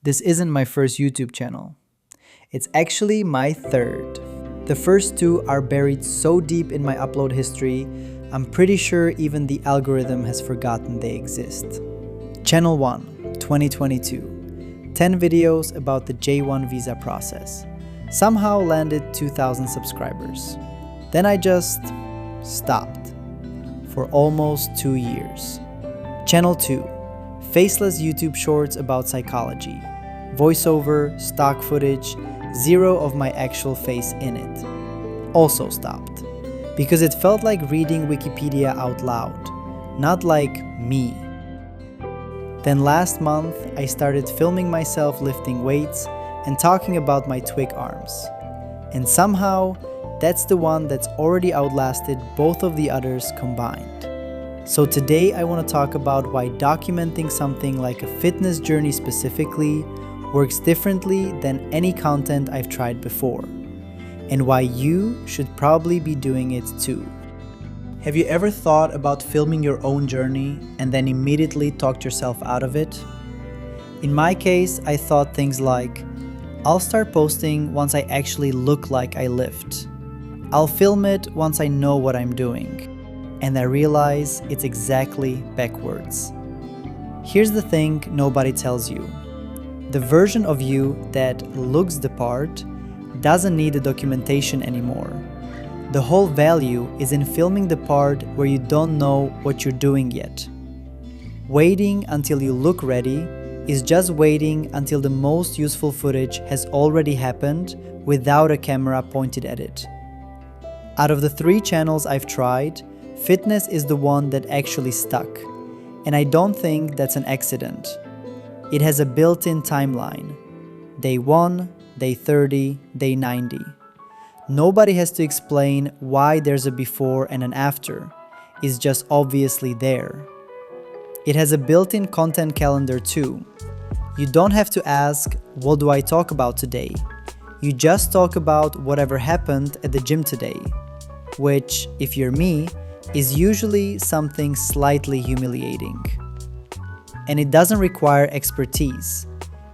This isn't my first YouTube channel. It's actually my third. The first two are buried so deep in my upload history, I'm pretty sure even the algorithm has forgotten they exist. Channel 1, 2022. 10 videos about the J1 visa process. Somehow landed 2,000 subscribers. Then I just stopped for almost 2 years. Channel 2. Faceless YouTube shorts about psychology. Voiceover, stock footage, zero of my actual face in it. Also stopped. Because it felt like reading Wikipedia out loud, not like me. Then last month, I started filming myself lifting weights and talking about my twig arms. And somehow, that's the one that's already outlasted both of the others combined. So today I want to talk about why documenting something like a fitness journey specifically works differently than any content I've tried before, and why you should probably be doing it too. Have you ever thought about filming your own journey and then immediately talked yourself out of it? In my case, I thought things like, I'll start posting once I actually look like I lift. I'll film it once I know what I'm doing. And I realize it's exactly backwards. Here's the thing nobody tells you. The version of you that looks the part doesn't need the documentation anymore. The whole value is in filming the part where you don't know what you're doing yet. Waiting until you look ready is just waiting until the most useful footage has already happened without a camera pointed at it. Out of the 3 channels I've tried, fitness is the one that actually stuck, and I don't think that's an accident. It has a built-in timeline. Day 1, day 30, day 90. Nobody has to explain why there's a before and an after. It's just obviously there. It has a built-in content calendar too. You don't have to ask, what do I talk about today? You just talk about whatever happened at the gym today, which, if you're me, is usually something slightly humiliating. And it doesn't require expertise.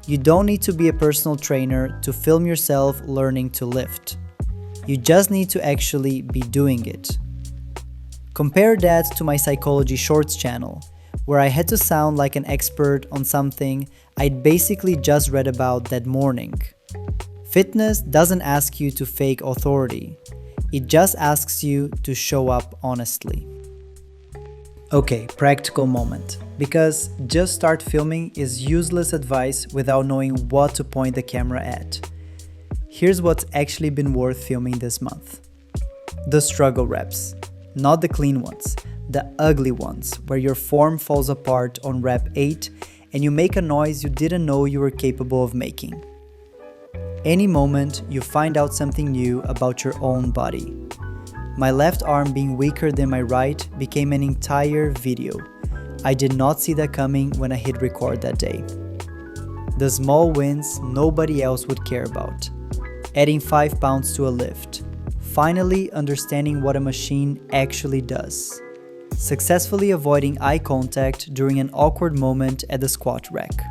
You don't need to be a personal trainer to film yourself learning to lift. You just need to actually be doing it. Compare that to my psychology shorts channel, where I had to sound like an expert on something I'd basically just read about that morning. Fitness doesn't ask you to fake authority. It just asks you to show up honestly. Okay, practical moment. Because just start filming is useless advice without knowing what to point the camera at. Here's what's actually been worth filming this month. The struggle reps. Not the clean ones, the ugly ones where your form falls apart on rep 8 and you make a noise you didn't know you were capable of making. Any moment you find out something new about your own body. My left arm being weaker than my right became an entire video. I did not see that coming when I hit record that day. The small wins nobody else would care about. Adding 5 pounds to a lift. Finally understanding what a machine actually does. Successfully avoiding eye contact during an awkward moment at the squat rack.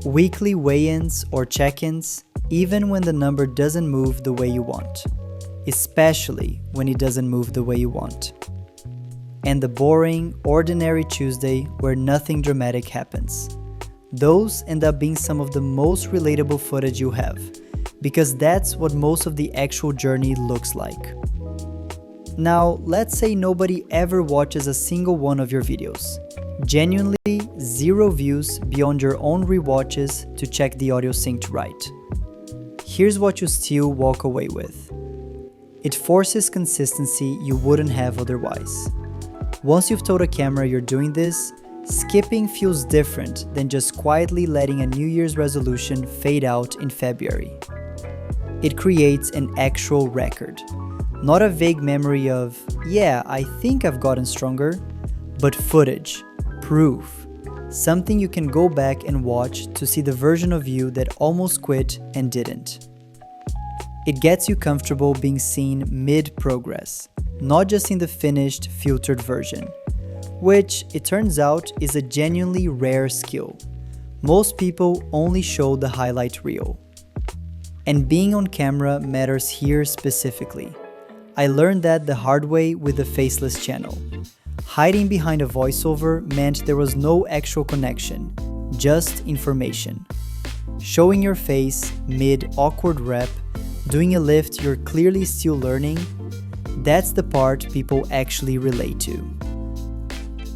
Weekly weigh-ins or check-ins, even when the number doesn't move the way you want. Especially when it doesn't move the way you want. And the boring, ordinary Tuesday where nothing dramatic happens. Those end up being some of the most relatable footage you have, because that's what most of the actual journey looks like. Now, let's say nobody ever watches a single one of your videos. Genuinely 0 views beyond your own rewatches to check the audio synced right. Here's what you still walk away with. It forces consistency you wouldn't have otherwise. Once you've told a camera you're doing this, skipping feels different than just quietly letting a New Year's resolution fade out in February. It creates an actual record, not a vague memory of, yeah, I think I've gotten stronger, but footage, proof, something you can go back and watch to see the version of you that almost quit and didn't. It gets you comfortable being seen mid-progress, not just in the finished, filtered version, which, it turns out, is a genuinely rare skill. Most people only show the highlight reel. And being on camera matters here specifically. I learned that the hard way with the faceless channel. Hiding behind a voiceover meant there was no actual connection, just information. Showing your face mid-awkward rep, doing a lift you're clearly still learning, that's the part people actually relate to.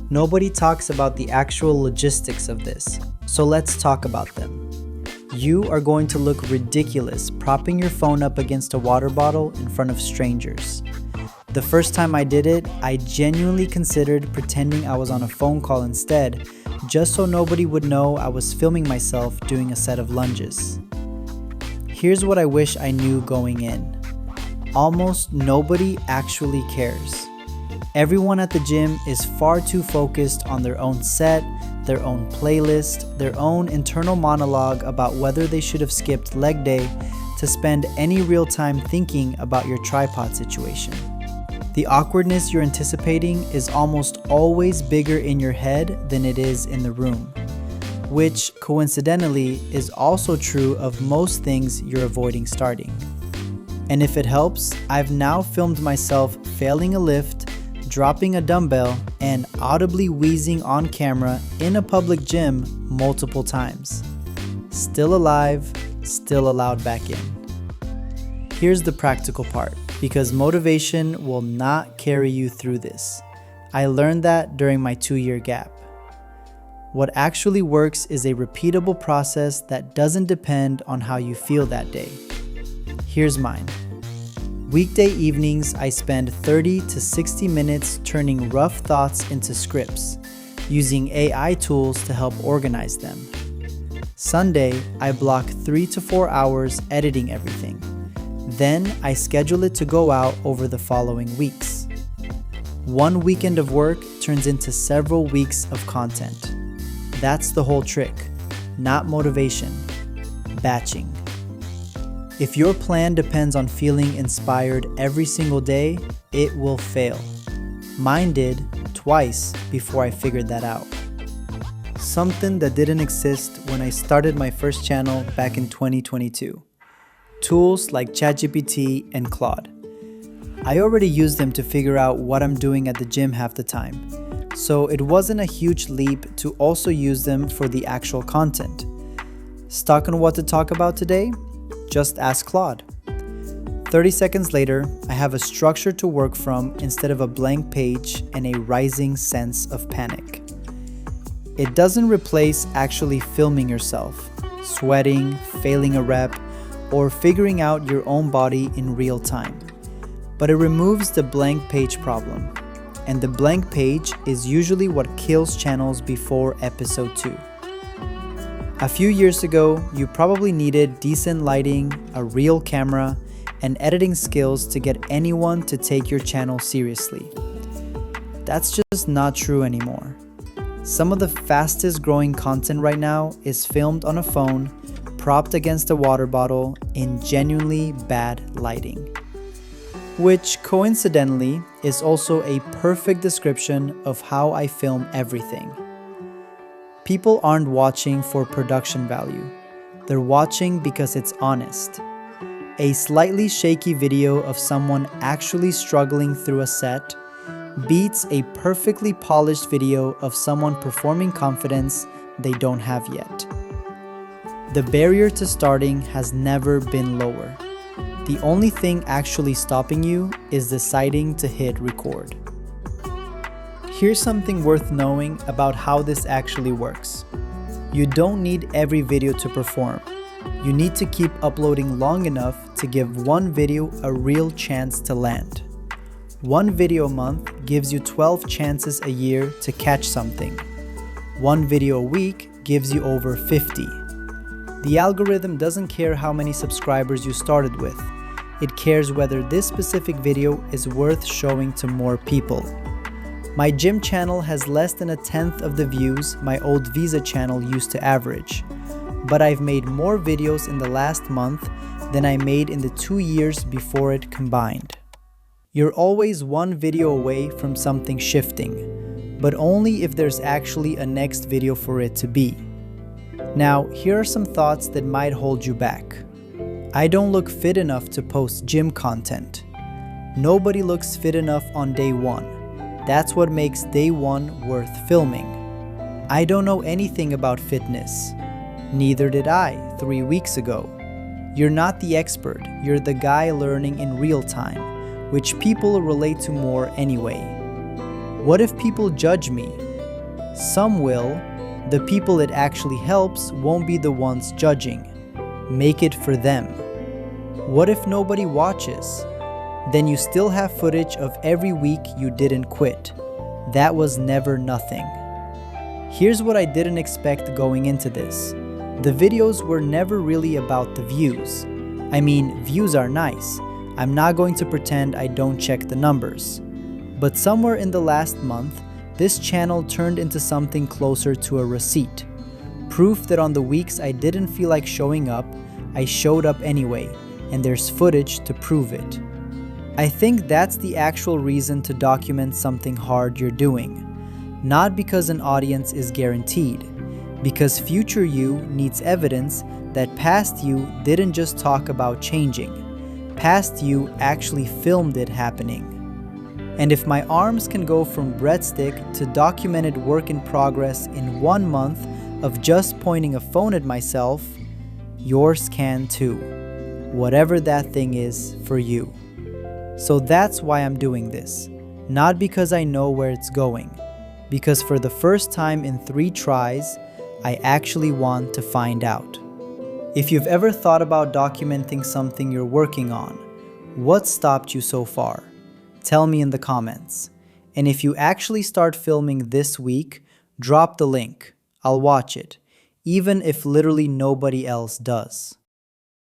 Nobody talks about the actual logistics of this, so let's talk about them. You are going to look ridiculous propping your phone up against a water bottle in front of strangers. The first time I did it, I genuinely considered pretending I was on a phone call instead, just so nobody would know I was filming myself doing a set of lunges. Here's what I wish I knew going in. Almost nobody actually cares. Everyone at the gym is far too focused on their own set, their own playlist, their own internal monologue about whether they should have skipped leg day to spend any real time thinking about your tripod situation. The awkwardness you're anticipating is almost always bigger in your head than it is in the room, which coincidentally is also true of most things you're avoiding starting. And if it helps, I've now filmed myself failing a lift, dropping a dumbbell, and audibly wheezing on camera in a public gym multiple times. Still alive, still allowed back in. Here's the practical part, because motivation will not carry you through this. I learned that during my 2-year gap. What actually works is a repeatable process that doesn't depend on how you feel that day. Here's mine. Weekday evenings, I spend 30 to 60 minutes turning rough thoughts into scripts, using AI tools to help organize them. Sunday, I block 3 to 4 hours editing everything. Then I schedule it to go out over the following weeks. One weekend of work turns into several weeks of content. That's the whole trick, not motivation, batching. If your plan depends on feeling inspired every single day, it will fail. Mine did twice before I figured that out. Something that didn't exist when I started my first channel back in 2022. Tools like ChatGPT and Claude. I already use them to figure out what I'm doing at the gym half the time, so it wasn't a huge leap to also use them for the actual content. Stuck on what to talk about today? Just ask Claude. 30 seconds later, I have a structure to work from instead of a blank page and a rising sense of panic. It doesn't replace actually filming yourself, sweating, failing a rep, or figuring out your own body in real time. But it removes the blank page problem. And the blank page is usually what kills channels before episode 2. A few years ago, you probably needed decent lighting, a real camera, and editing skills to get anyone to take your channel seriously. That's just not true anymore. Some of the fastest growing content right now is filmed on a phone, propped against a water bottle in genuinely bad lighting. Which coincidentally is also a perfect description of how I film everything. People aren't watching for production value. They're watching because it's honest. A slightly shaky video of someone actually struggling through a set beats a perfectly polished video of someone performing confidence they don't have yet. The barrier to starting has never been lower. The only thing actually stopping you is deciding to hit record. Here's something worth knowing about how this actually works. You don't need every video to perform. You need to keep uploading long enough to give one video a real chance to land. One video a month gives you 12 chances a year to catch something. One video a week gives you over 50. The algorithm doesn't care how many subscribers you started with. It cares whether this specific video is worth showing to more people. My gym channel has less than 1/10 of the views my old Visa channel used to average, but I've made more videos in the last month than I made in the 2 years before it combined. You're always one video away from something shifting, but only if there's actually a next video for it to be. Now, here are some thoughts that might hold you back. I don't look fit enough to post gym content. Nobody looks fit enough on day one. That's what makes day one worth filming. I don't know anything about fitness. Neither did I 3 weeks ago. You're not the expert, you're the guy learning in real time, which people relate to more anyway. What if people judge me? Some will. The people it actually helps won't be the ones judging. Make it for them. What if nobody watches? Then you still have footage of every week you didn't quit. That was never nothing. Here's what I didn't expect going into this. The videos were never really about the views. I mean, views are nice. I'm not going to pretend I don't check the numbers. But somewhere in the last month, this channel turned into something closer to a receipt. Proof that on the weeks I didn't feel like showing up, I showed up anyway, and there's footage to prove it. I think that's the actual reason to document something hard you're doing. Not because an audience is guaranteed, because future you needs evidence that past you didn't just talk about changing. Past you actually filmed it happening. And if my arms can go from breadstick to documented work in progress in 1 month of just pointing a phone at myself, yours can too. Whatever that thing is for you. So that's why I'm doing this. Not because I know where it's going. Because for the first time in 3 tries, I actually want to find out. If you've ever thought about documenting something you're working on, what stopped you so far? Tell me in the comments. And if you actually start filming this week, drop the link. I'll watch it, even if literally nobody else does.